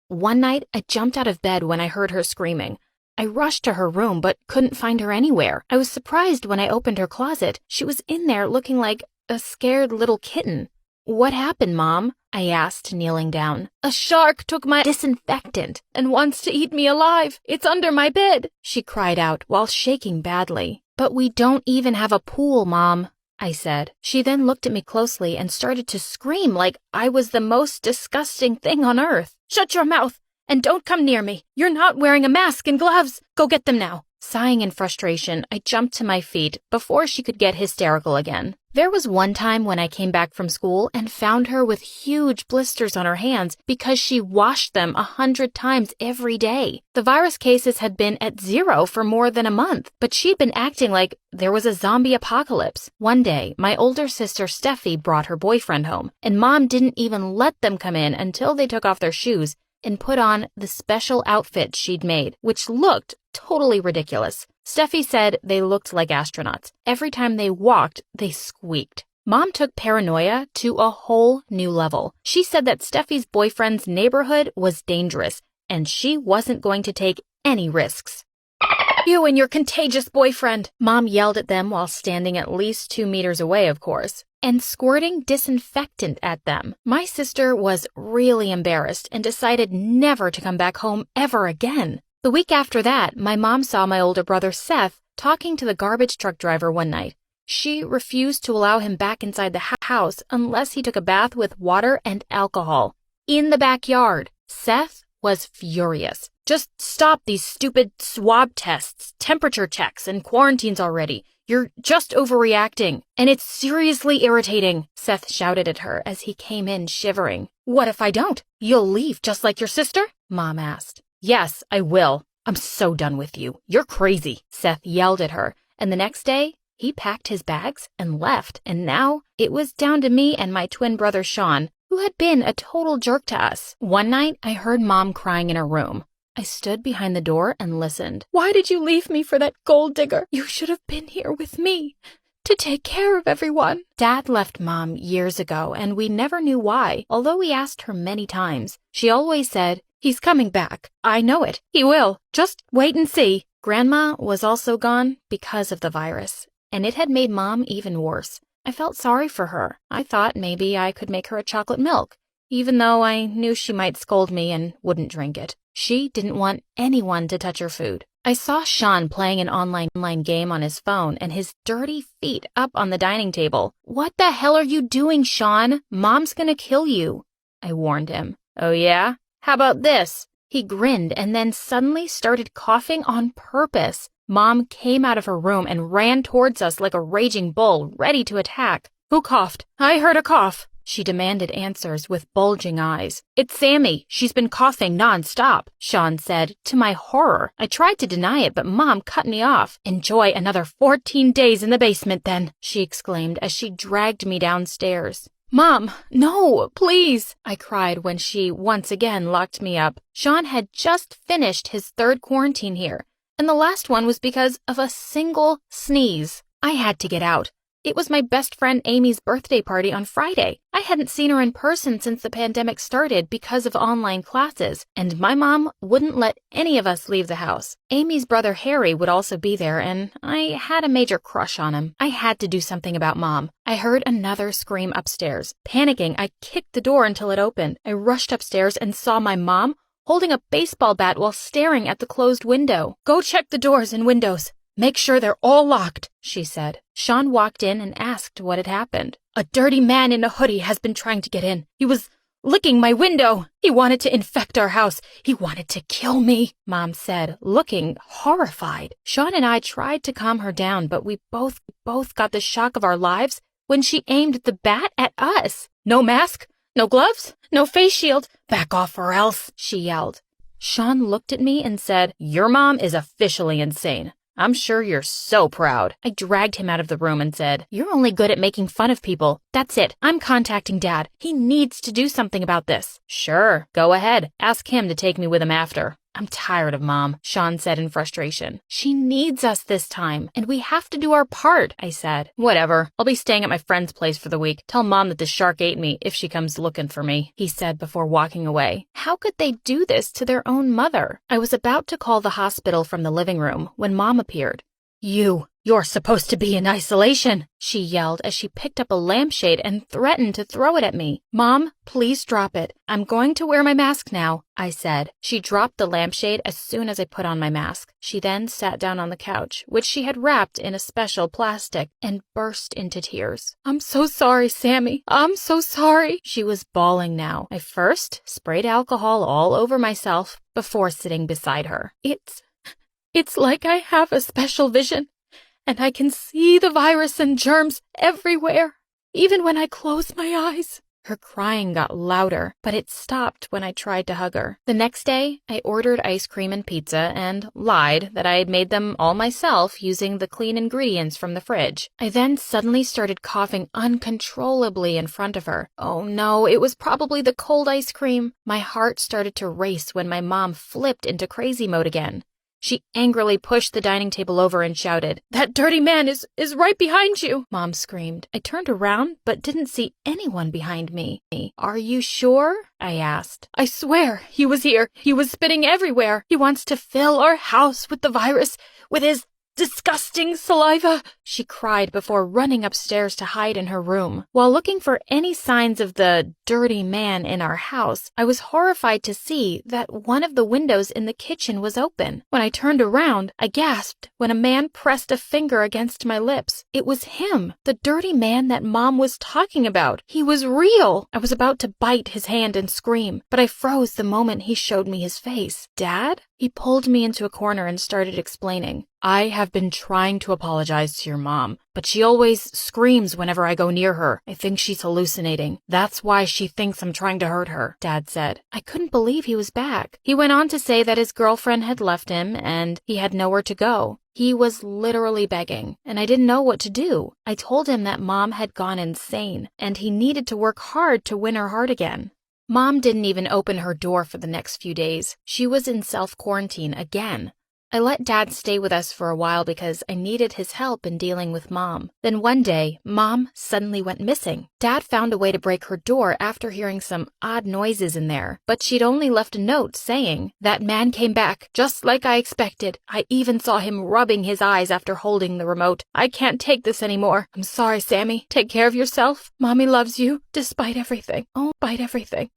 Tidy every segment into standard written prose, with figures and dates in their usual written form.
One night, I jumped out of bed when I heard her screaming. I rushed to her room but couldn't find her anywhere. I was surprised when I opened her closet. She was in there looking like a scared little kitten. "What happened, Mom?" I asked, kneeling down. "A shark took my disinfectant and wants to eat me alive. It's under my bed," she cried out while shaking badly. "But we don't even have a pool, Mom," I said. She then looked at me closely and started to scream like I was the most disgusting thing on earth. "Shut your mouth and don't come near me. You're not wearing a mask and gloves. Go get them now." Sighing in frustration, I jumped to my feet before she could get hysterical again. There was one time when I came back from school and found her with huge blisters on her hands because she washed them 100 times every day. The virus cases had been at 0 for more than a month, but she'd been acting like there was a zombie apocalypse. One day, my older sister Steffi brought her boyfriend home, and Mom didn't even let them come in until they took off their shoes and put on the special outfit she'd made, which looked totally ridiculous. Steffi said they looked like astronauts. Every time they walked, they squeaked. Mom took paranoia to a whole new level. She said that Steffi's boyfriend's neighborhood was dangerous, and she wasn't going to take any risks. "You and your contagious boyfriend," Mom yelled at them while standing at least 2 meters away, of course, and squirting disinfectant at them. My sister was really embarrassed and decided never to come back home ever again. The week after that, my mom saw my older brother Seth talking to the garbage truck driver one night. She refused to allow him back inside the house unless he took a bath with water and alcohol in the backyard. Seth was furious. "Just stop these stupid swab tests, temperature checks, and quarantines already. You're just overreacting, and it's seriously irritating," Seth shouted at her as he came in shivering. "What if I don't? You'll leave just like your sister?" Mom asked. "Yes, I will. I'm so done with you. You're crazy," Seth yelled at her, and the next day, he packed his bags and left, and now it was down to me and my twin brother Sean, who had been a total jerk to us. One night, I heard Mom crying in her room. I stood behind the door and listened. "Why did you leave me for that gold digger? You should have been here with me to take care of everyone." Dad left Mom years ago, and we never knew why, although we asked her many times. She always said, "He's coming back. I know it. He will. Just wait and see." Grandma was also gone because of the virus, and it had made Mom even worse. I felt sorry for her. I thought maybe I could make her a chocolate milk, even though I knew she might scold me and wouldn't drink it. She didn't want anyone to touch her food. I saw Sean playing an online game on his phone and his dirty feet up on the dining table. "What the hell are you doing, Sean? Mom's gonna kill you," I warned him. "Oh yeah? How about this?" He grinned and then suddenly started coughing on purpose. Mom came out of her room and ran towards us like a raging bull, ready to attack. "Who coughed? I heard a cough." She demanded answers with bulging eyes. "It's Sammy. She's been coughing nonstop," Sean said. To my horror, I tried to deny it, but Mom cut me off. "Enjoy another 14 days in the basement then," she exclaimed as she dragged me downstairs. "Mom, no, please," I cried when she once again locked me up. Sean had just finished his 3rd quarantine here, and the last one was because of a single sneeze. I had to get out. It was my best friend Amy's birthday party on Friday. I hadn't seen her in person since the pandemic started because of online classes, and my mom wouldn't let any of us leave the house. Amy's brother Harry would also be there, and I had a major crush on him. I had to do something about Mom. I heard another scream upstairs. Panicking, I kicked the door until it opened. I rushed upstairs and saw my mom holding a baseball bat while staring at the closed window. "Go check the doors and windows. Make sure they're all locked," she said. Sean walked in and asked what had happened. "A dirty man in a hoodie has been trying to get in. He was licking my window. He wanted to infect our house. He wanted to kill me," Mom said, looking horrified. Sean and I tried to calm her down, but we both got the shock of our lives when she aimed the bat at us. "No mask, no gloves, no face shield. Back off or else," she yelled. Sean looked at me and said, "Your mom is officially insane. I'm sure you're so proud." I dragged him out of the room and said, "You're only good at making fun of people. That's it. I'm contacting Dad. He needs to do something about this." "Sure, go ahead. Ask him to take me with him after." I'm tired of Mom, Sean said in frustration. She needs us this time, and we have to do our part, I said. Whatever. I'll be staying at my friend's place for the week. Tell Mom that the shark ate me if she comes looking for me, he said before walking away. How could they do this to their own mother? I was about to call the hospital from the living room when Mom appeared. You're supposed to be in isolation, she yelled as she picked up a lampshade and threatened to throw it at me. Mom, please drop it. I'm going to wear my mask now, I said. She dropped the lampshade as soon as I put on my mask. She then sat down on the couch, which she had wrapped in a special plastic, and burst into tears. I'm so sorry, Sammy. I'm so sorry. She was bawling now. I first sprayed alcohol all over myself before sitting beside her. It's like I have a special vision, and I can see the virus and germs everywhere, even when I close my eyes. Her crying got louder, but it stopped when I tried to hug her. The next day, I ordered ice cream and pizza and lied that I had made them all myself using the clean ingredients from the fridge. I then suddenly started coughing uncontrollably in front of her. Oh no, it was probably the cold ice cream. My heart started to race when my mom flipped into crazy mode again. She angrily pushed the dining table over and shouted, "That dirty man is right behind you!" Mom screamed. I turned around but didn't see anyone behind me. Are you sure? I asked. I swear, he was here. He was spitting everywhere. He wants to fill our house with the virus, with his disgusting saliva, she cried before running upstairs to hide in her room. While looking for any signs of the dirty man in our house, I was horrified to see that one of the windows in the kitchen was open. When I turned around, I gasped when a man pressed a finger against my lips. It was him, the dirty man that Mom was talking about. He was real. I was about to bite his hand and scream, but I froze the moment he showed me his face. Dad? He pulled me into a corner and started explaining. I have been trying to apologize to your mom, but she always screams whenever I go near her. I think she's hallucinating. That's why she thinks I'm trying to hurt her, Dad said. I couldn't believe he was back. He went on to say that his girlfriend had left him and he had nowhere to go. He was literally begging, and I didn't know what to do. I told him that Mom had gone insane, and he needed to work hard to win her heart again. Mom didn't even open her door for the next few days. She was in self-quarantine again. I let Dad stay with us for a while because I needed his help in dealing with Mom. Then one day, Mom suddenly went missing. Dad found a way to break her door after hearing some odd noises in there, but she'd only left a note saying, "That man came back, just like I expected. I even saw him rubbing his eyes after holding the remote. I can't take this anymore. I'm sorry, Sammy. Take care of yourself. Mommy loves you, despite everything."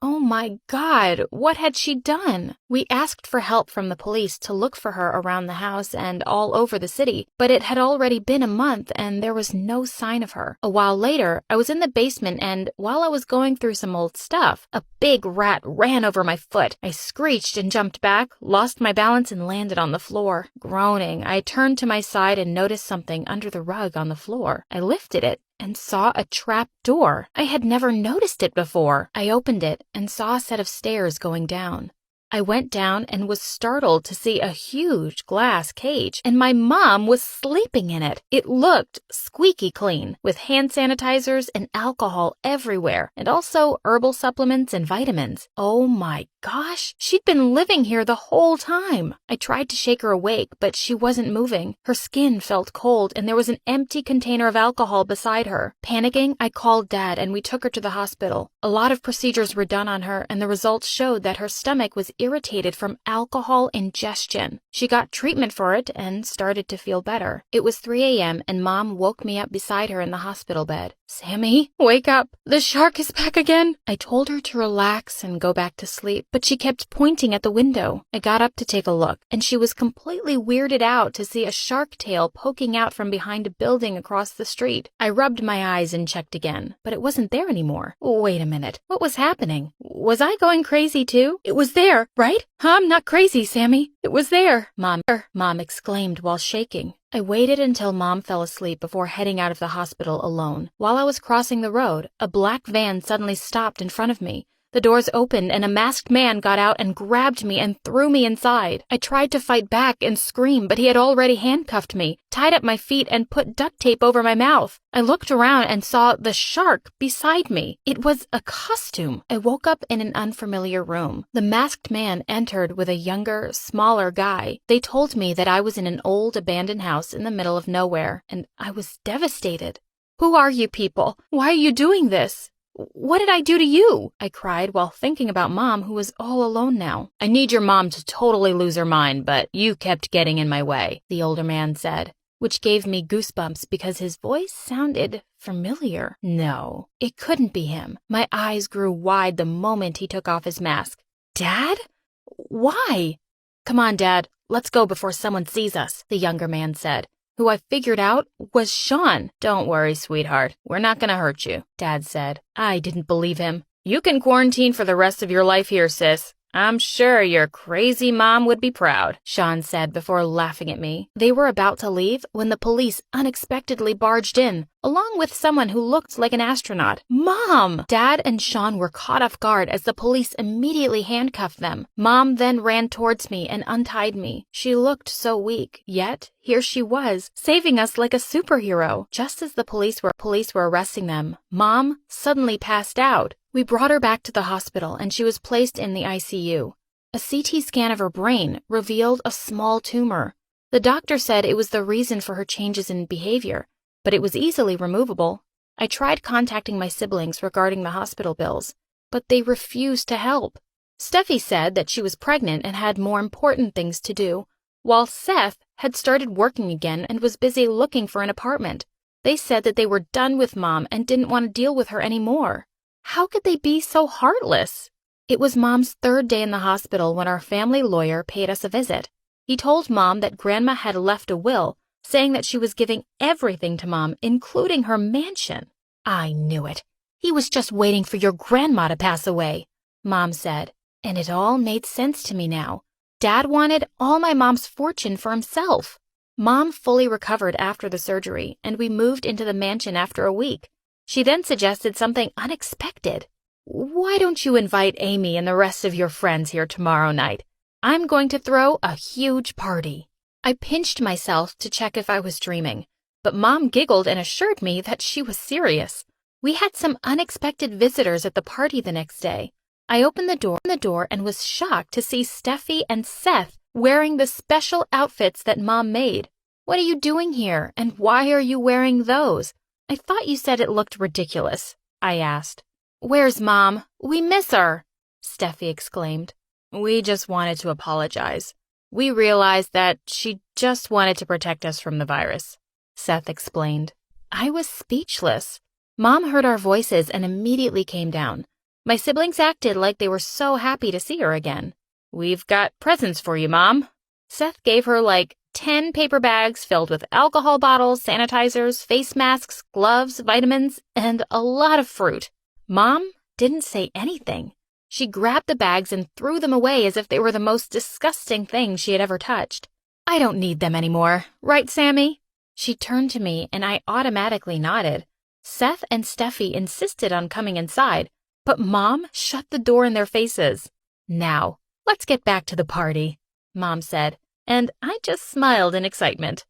Oh my God, what had she done? We asked for help from the police to look for her around the house and all over the city, but it had already been a month and there was no sign of her. A while later, I was in the basement and while I was going through some old stuff, a big rat ran over my foot. I screeched and jumped back, lost my balance and landed on the floor. Groaning, I turned to my side and noticed something under the rug on the floor. I lifted it and saw a trap door. I had never noticed it before. I opened it and saw a set of stairs going down. I went down and was startled to see a huge glass cage, and my mom was sleeping in it. It looked squeaky clean, with hand sanitizers and alcohol everywhere, and also herbal supplements and vitamins. Oh my gosh, she'd been living here the whole time. I tried to shake her awake, but she wasn't moving. Her skin felt cold, and there was an empty container of alcohol beside her. Panicking, I called Dad, and we took her to the hospital. A lot of procedures were done on her, and the results showed that her stomach was irritated from alcohol ingestion. She got treatment for it and started to feel better. It was 3 a.m. and Mom woke me up beside her in the hospital bed. "Sammy, wake up. The shark is back again." I told her to relax and go back to sleep, but she kept pointing at the window. I got up to take a look, and she was completely weirded out to see a shark tail poking out from behind a building across the street. I rubbed my eyes and checked again, but it wasn't there anymore. Wait a minute. What was happening? Was I going crazy too? It was there, right? I'm not crazy, Sammy. It was there. Mom exclaimed while shaking. I waited until Mom fell asleep before heading out of the hospital alone. While I was crossing the road, a black van suddenly stopped in front of me. The doors opened and a masked man got out and grabbed me and threw me inside. I tried to fight back and scream, but he had already handcuffed me, tied up my feet, and put duct tape over my mouth. I looked around and saw the shark beside me. It was a costume. I woke up in an unfamiliar room. The masked man entered with a younger, smaller guy. They told me that I was in an old abandoned house in the middle of nowhere, and I was devastated. "Who are you people? Why are you doing this? What did I do to you?" I cried while thinking about Mom, who was all alone now. "I need your mom to totally lose her mind, but you kept getting in my way," the older man said, which gave me goosebumps because his voice sounded familiar. No, it couldn't be him. My eyes grew wide the moment he took off his mask. "Dad? Why?" "Come on, Dad. Let's go before someone sees us," the younger man said, who I figured out was Sean. "Don't worry, sweetheart. We're not gonna hurt you," Dad said. I didn't believe him. "You can quarantine for the rest of your life here, sis. I'm sure your crazy mom would be proud," Sean said before laughing at me. They were about to leave when the police unexpectedly barged in, along with someone who looked like an astronaut. "Mom!" Dad and Sean were caught off guard as the police immediately handcuffed them. Mom then ran towards me and untied me. She looked so weak, yet here she was, saving us like a superhero. Just as the police were arresting them, Mom suddenly passed out. We brought her back to the hospital and she was placed in the ICU. A CT scan of her brain revealed a small tumor. The doctor said it was the reason for her changes in behavior, but it was easily removable. I tried contacting my siblings regarding the hospital bills, but they refused to help. Steffi said that she was pregnant and had more important things to do, while Seth had started working again and was busy looking for an apartment. They said that they were done with Mom and didn't want to deal with her anymore. How could they be so heartless? It was Mom's third day in the hospital when our family lawyer paid us a visit. He told Mom that Grandma had left a will, saying that she was giving everything to Mom, including her mansion. "I knew it. He was just waiting for your grandma to pass away," Mom said, and it all made sense to me now. Dad wanted all my mom's fortune for himself. Mom fully recovered after the surgery, and we moved into the mansion after a week. She then suggested something unexpected. "Why don't you invite Amy and the rest of your friends here tomorrow night? I'm going to throw a huge party." I pinched myself to check if I was dreaming, but Mom giggled and assured me that she was serious. We had some unexpected visitors at the party the next day. I opened the door and was shocked to see Steffi and Seth wearing the special outfits that Mom made. "What are you doing here, and why are you wearing those? I thought you said it looked ridiculous," I asked. "Where's Mom? We miss her," Steffi exclaimed. "We just wanted to apologize. We realized that she just wanted to protect us from the virus," Seth explained. I was speechless. Mom heard our voices and immediately came down. My siblings acted like they were so happy to see her again. "We've got presents for you, Mom." Seth gave her like 10 paper bags filled with alcohol bottles, sanitizers, face masks, gloves, vitamins, and a lot of fruit. Mom didn't say anything. She grabbed the bags and threw them away as if they were the most disgusting thing she had ever touched. "I don't need them anymore, right, Sammy?" She turned to me and I automatically nodded. Seth and Steffi insisted on coming inside, but Mom shut the door in their faces. "Now, let's get back to the party," Mom said, and I just smiled in excitement.